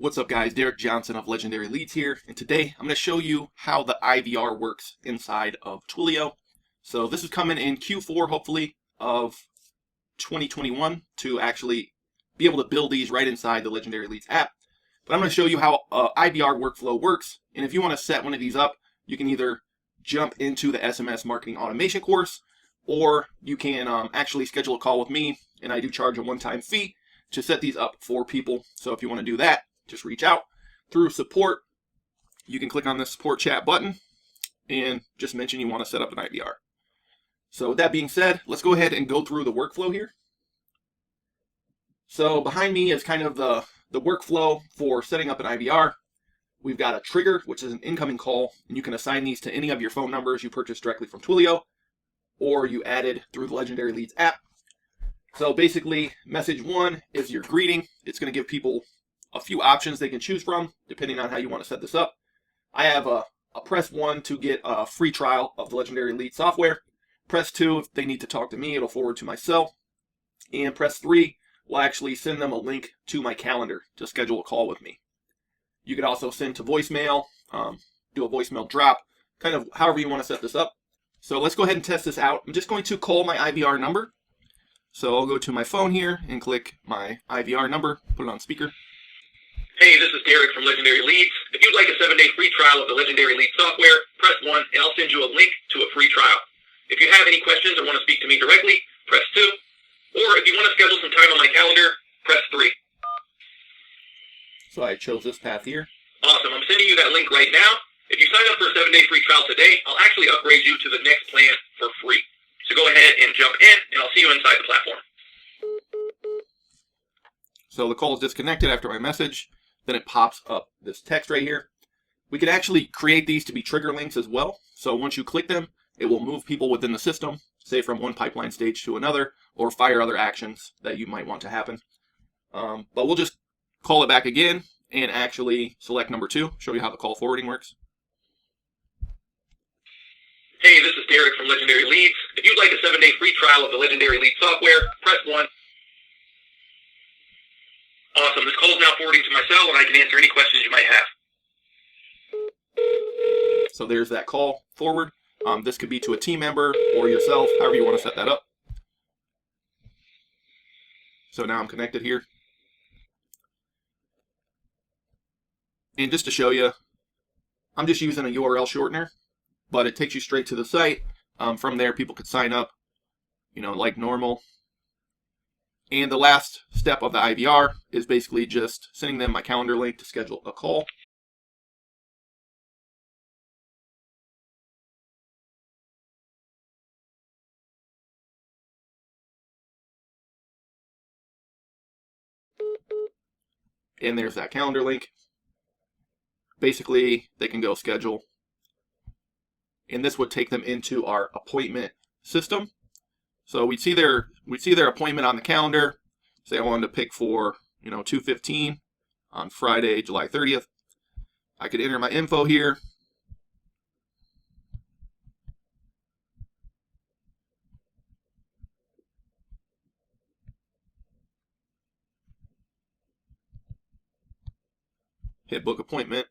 What's up guys, Derek Johnson of Legendary Leads here, and today I'm going to show you how the IVR works inside of Twilio. So this is coming in Q4 hopefully of 2021 to actually be able to build these right inside the Legendary Leads app. But I'm going to show you how IVR workflow works, and if you want to set one of these up, you can either jump into the SMS marketing automation course, or you can actually schedule a call with me, and I do charge a one-time fee to set these up for people. So if you want to do that, just reach out through support. You can click on the support chat button and just mention you want to set up an IVR. So with that being said, let's go ahead and go through the workflow here. So behind me is kind of the workflow for setting up an IVR. We've got a trigger, which is an incoming call, and you can assign these to any of your phone numbers you purchased directly from Twilio or you added through the Legendary Leads app. So basically, message one is your greeting. It's going to give people a few options they can choose from, depending on how you want to set this up. I have a press 1 to get a free trial of the Legendary Leads software. Press 2, if they need to talk to me, it'll forward to myself. And press 3 will actually send them a link to my calendar to schedule a call with me. You could also send to voicemail, do a voicemail drop, kind of however you want to set this up. So let's go ahead and test this out. I'm just going to call my IVR number. So I'll go to my phone here and click my IVR number, put it on speaker. Hey, this is Derek from Legendary Leads. If you'd like a 7-day free trial of the Legendary Leads software, press 1 and I'll send you a link to a free trial. If you have any questions or want to speak to me directly, press 2. Or if you want to schedule some time on my calendar, press 3. So I chose this path here. Awesome. I'm sending you that link right now. If you sign up for a 7-day free trial today, I'll actually upgrade you to the next plan for free. So go ahead and jump in, and I'll see you inside the platform. So the call is disconnected after my message. Then it pops up this text right here. We could actually create these to be trigger links as well. So once you click them, it will move people within the system, say from one pipeline stage to another, or fire other actions that you might want to happen. But we'll just call it back again and actually select number 2, show you how the call forwarding works. Hey, this is Derek from Legendary Leads. If you'd like a 7-day free trial of the Legendary Leads software, press 1. Awesome. This call is now forwarding to my cell, and I can answer any questions you might have. So there's that call forward. This could be to a team member or yourself, however you want to set that up. So now I'm connected here. And just to show you, I'm just using a URL shortener, but it takes you straight to the site. From there, people could sign up, like normal. And the last step of the IVR is basically just sending them my calendar link to schedule a call. And there's that calendar link. Basically, they can go schedule. And this would take them into our appointment system. So we'd see their appointment on the calendar. Say I wanted to pick for 2:15 on Friday, July 30th. I could enter my info here. Hit book appointment.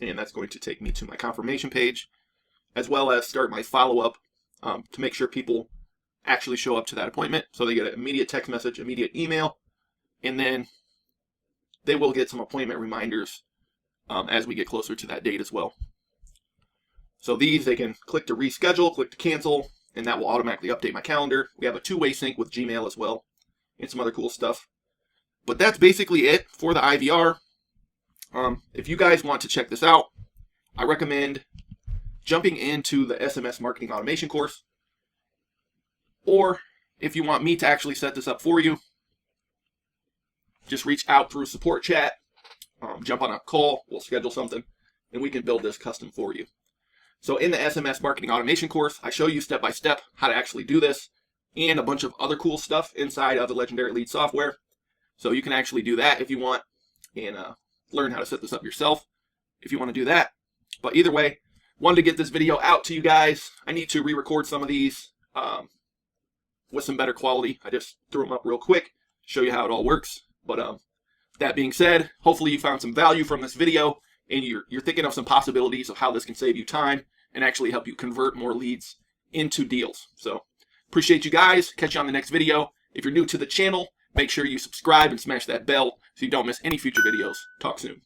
And that's going to take me to my confirmation page, as well as start my follow-up to make sure people actually show up to that appointment. So they get an immediate text message, immediate email, and then they will get some appointment reminders as we get closer to that date as well. So these, they can click to reschedule, click to cancel, and that will automatically update my calendar. We have a two-way sync with Gmail as well, and some other cool stuff. But that's basically it for the IVR. If you guys want to check this out, I recommend jumping into the SMS marketing automation course. Or if you want me to actually set this up for you, just reach out through support chat, jump on a call, we'll schedule something, and we can build this custom for you. So in the SMS marketing automation course, I show you step by step how to actually do this and a bunch of other cool stuff inside of the Legendary Leads software. So you can actually do that if you want and learn how to set this up yourself if you want to do that. But either way, wanted to get this video out to you guys. I need to re-record some of these with some better quality. I just threw them up real quick, show you how it all works. But That being said, hopefully you found some value from this video and you're thinking of some possibilities of how this can save you time and actually help you convert more leads into deals. So appreciate you guys. Catch you on the next video. If you're new to the channel, make sure you subscribe and smash that bell so you don't miss any future videos. Talk soon.